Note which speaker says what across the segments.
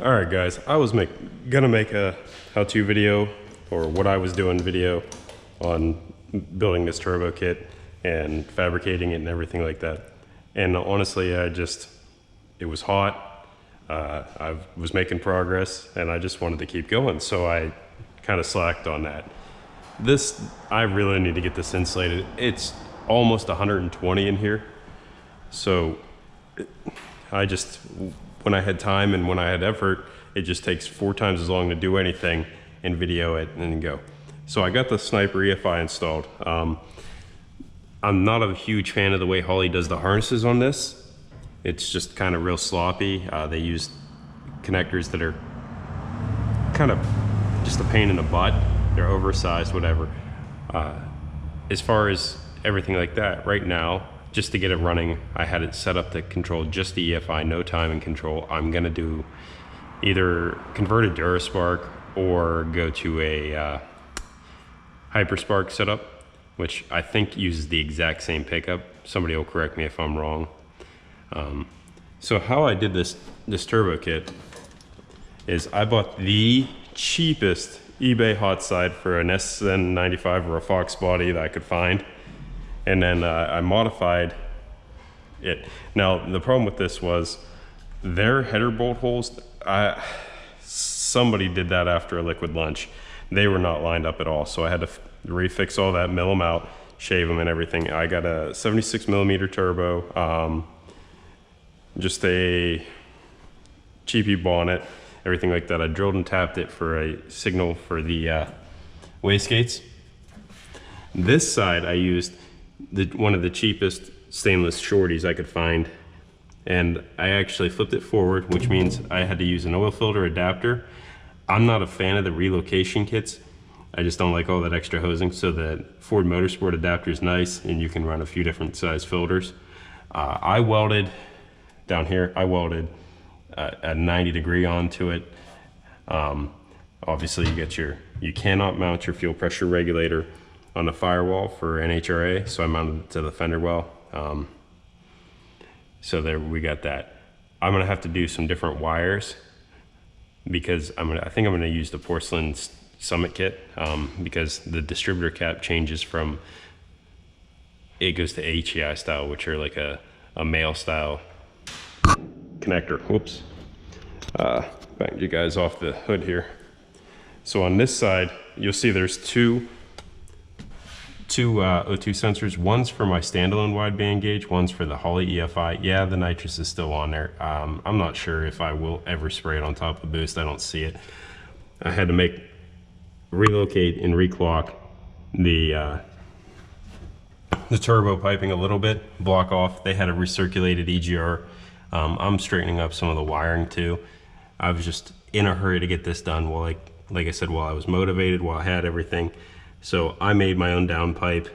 Speaker 1: All right, guys, I was gonna make a how-to video, or what I was doing video, on building this turbo kit and fabricating it and everything like that. And honestly, it was hot. I was making progress and I just wanted to keep going. So I kind of slacked on that. I really need to get this insulated. It's almost 120 in here. So when I had time and when I had effort, it just takes 4 times as long to do anything and video it and then go. So I got the Sniper EFI installed. I'm not a huge fan of the way Holley does the harnesses on this. It's just kind of real sloppy. They use connectors that are kind of just a pain in the butt. They're oversized, whatever. As far as everything like that, right now, just to get it running, I had it set up to control just the EFI, no timing control. I'm gonna do either converted Duraspark or go to a Hyperspark setup, which I think uses the exact same pickup. Somebody will correct me if I'm wrong. So how I did this turbo kit is I bought the cheapest eBay hot side for an SN95 or a Fox body that I could find. And then I modified it. Now, the problem with this was their header bolt holes, somebody did that after a liquid lunch. They were not lined up at all. So I had to refix all that, mill them out, shave them and everything. I got a 76 millimeter turbo, just a cheapy bonnet, everything like that. I drilled and tapped it for a signal for the wastegates. This side I used one of the cheapest stainless shorties I could find, and I actually flipped it forward, which means I had to use an oil filter adapter. I'm not a fan of the relocation kits. I just don't like all that extra hosing, so the Ford Motorsport adapter is nice and you can run a few different size filters. I welded down here, a 90 degree onto it. Obviously you cannot mount your fuel pressure regulator on the firewall for NHRA, so I mounted it to the fender well. So there we got that. I'm gonna have to do some different wires because I think I'm gonna use the porcelain Summit kit, because the distributor cap changes from, it goes to HEI style, which are like a male style connector. Whoops. Back you guys off the hood here. So on this side, you'll see there's two O2 sensors. One's for my standalone wideband gauge, one's for the Holley EFI. Yeah, the nitrous is still on there. I'm not sure if I will ever spray it on top of the boost. I don't see it. I had to relocate and reclock the turbo piping a little bit, block off. They had a recirculated EGR. I'm straightening up some of the wiring too. I was just in a hurry to get this done while, like I said, while I was motivated, while I had everything. So I made my own downpipe,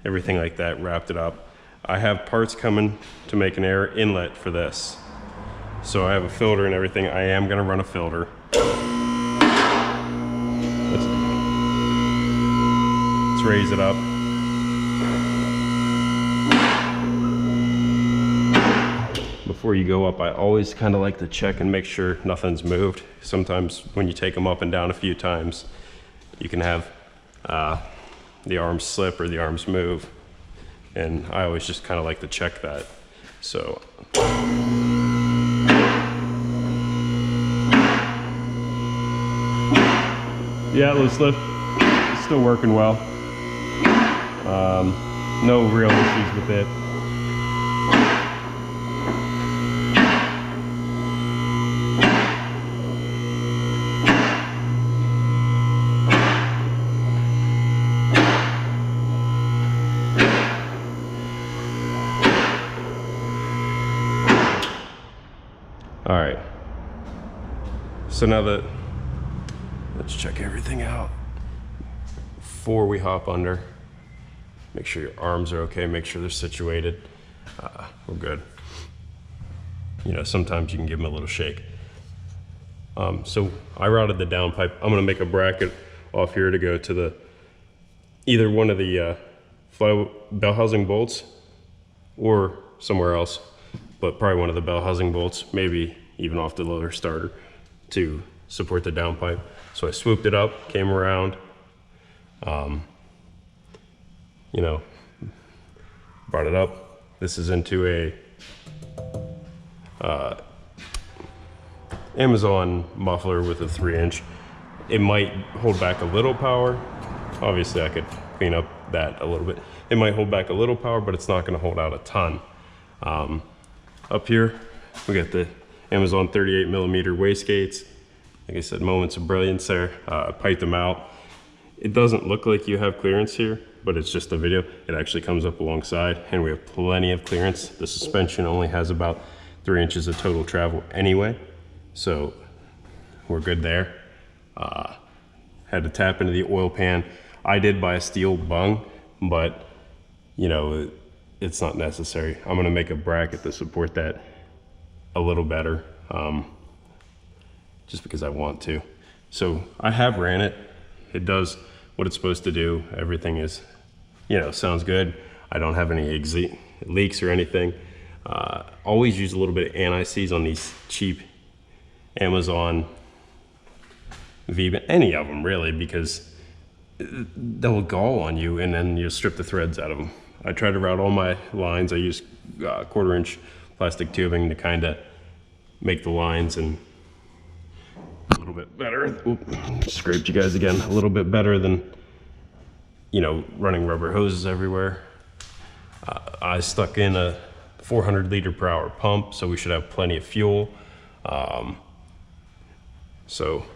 Speaker 1: everything like that, wrapped it up. I have parts coming to make an air inlet for this. So I have a filter and everything. I am gonna run a filter. Let's raise it up. Before you go up, I always kind of like to check and make sure nothing's moved. Sometimes when you take them up and down a few times, you can have the arms slip or the arms move, and I always just kind of like to check that. So yeah, loose lift, still working well. No real issues with it. All right, so now let's check everything out before we hop under. Make sure your arms are okay, make sure they're situated. We're good. You know, sometimes you can give them a little shake. So I routed the downpipe. I'm gonna make a bracket off here to go to either one of the bell housing bolts or somewhere else, but probably one of the bell housing bolts, maybe even off the loader starter. to support the downpipe. So I swooped it up, came around, you know, brought it up. This is into a Amazon muffler with a 3-inch. It might hold back a little power. Obviously I could clean up that a little bit. It might hold back a little power, but it's not gonna hold out a ton. Up here, we got the Amazon 38mm wastegates. Like I said, moments of brilliance there. Piped them out. It doesn't look like you have clearance here, but it's just a video. It actually comes up alongside, and we have plenty of clearance. The suspension only has about 3 inches of total travel anyway, so we're good there. Had to tap into the oil pan. I did buy a steel bung, but you know, it's not necessary. I'm gonna make a bracket to support that a little better, just because I want to. So I have ran it. It does what it's supposed to do. Everything is, you know, sounds good. I don't have any leaks or anything. Always use a little bit of anti-seize on these cheap Amazon any of them really, because they'll gall on you and then you strip the threads out of them. I try to route all my lines. I use 1/4-inch plastic tubing to kind of make the lines, and a little bit better. Oop, scraped you guys again. A little bit better than, you know, running rubber hoses everywhere. I stuck in a 400 liter per hour pump, so we should have plenty of fuel. So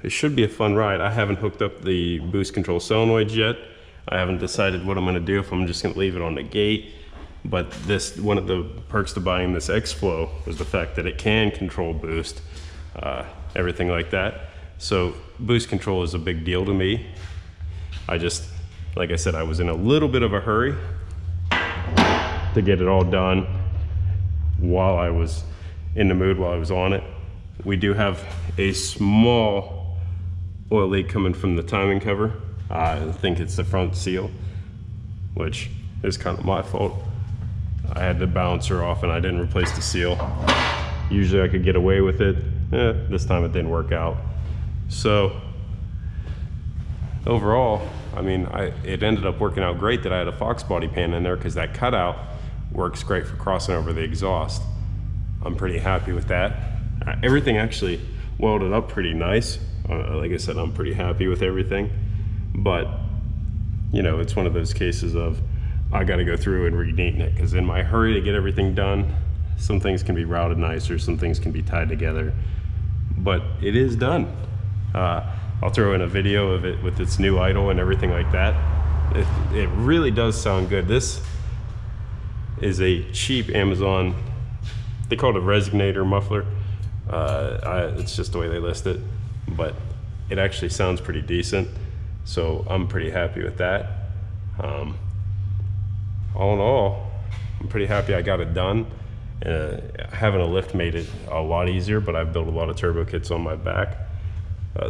Speaker 1: it should be a fun ride. I haven't hooked up the boost control solenoids yet. I haven't decided what I'm gonna do, if I'm just gonna leave it on the gate. But this, one of the perks to buying this X-Flow was the fact that it can control boost, everything like that. So boost control is a big deal to me. I just, like I said, I was in a little bit of a hurry to get it all done while I was in the mood, while I was on it. We do have a small oil leak coming from the timing cover. I think it's the front seal, which is kind of my fault. I had the balancer off and I didn't replace the seal. Usually I could get away with it. This time it didn't work out. So overall, I mean, it ended up working out great that I had a Fox body pan in there, because that cutout works great for crossing over the exhaust. I'm pretty happy with that. Everything actually welded up pretty nice. Like I said, I'm pretty happy with everything. But, you know, it's one of those cases of I got to go through and re-neaten it, because in my hurry to get everything done, some things can be routed nicer, some things can be tied together, but it is done. I'll throw in a video of it with its new idle and everything like that. It really does sound good. This is a cheap Amazon, they call it a resonator muffler. It's just the way they list it, but it actually sounds pretty decent. So I'm pretty happy with that. All in all, I'm pretty happy I got it done. Having a lift made it a lot easier, but I've built a lot of turbo kits on my back.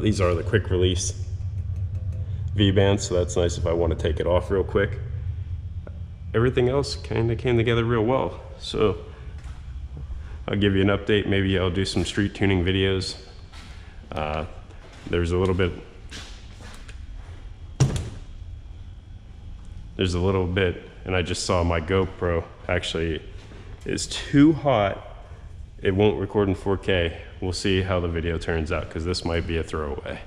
Speaker 1: These are the quick release V-bands, so that's nice if I want to take it off real quick. Everything else kind of came together real well. So I'll give you an update. Maybe I'll do some street tuning videos. There's a little bit, and I just saw my GoPro actually is too hot. It won't record in 4K. We'll see how the video turns out, because this might be a throwaway.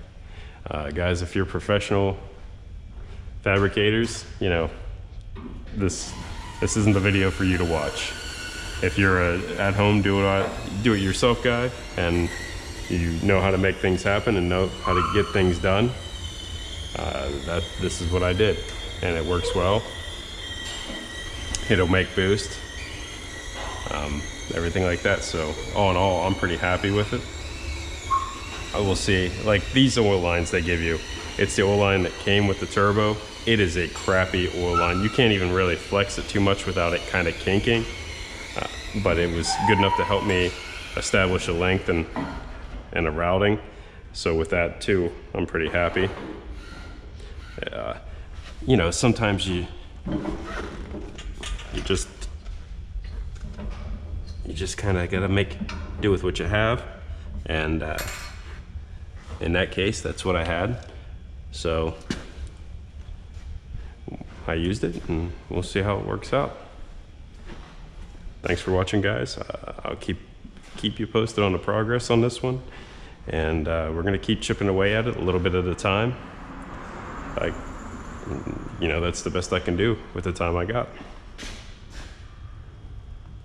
Speaker 1: Guys, if you're professional fabricators, you know, this isn't the video for you to watch. If you're a at-home do-it-yourself guy and you know how to make things happen and know how to get things done, this is what I did, and it works well. It'll make boost, everything like that. So all in all, I'm pretty happy with it. I will see, like these oil lines they give you, it's the oil line that came with the turbo. It is a crappy oil line. You can't even really flex it too much without it kind of kinking, but it was good enough to help me establish a length and a routing. So with that too, I'm pretty happy. You know, sometimes you just kind of gotta make do with what you have, and in that case, that's what I had. So I used it, and we'll see how it works out. Thanks for watching, guys. I'll keep you posted on the progress on this one, and we're gonna keep chipping away at it a little bit at a time. You know, that's the best I can do with the time I got.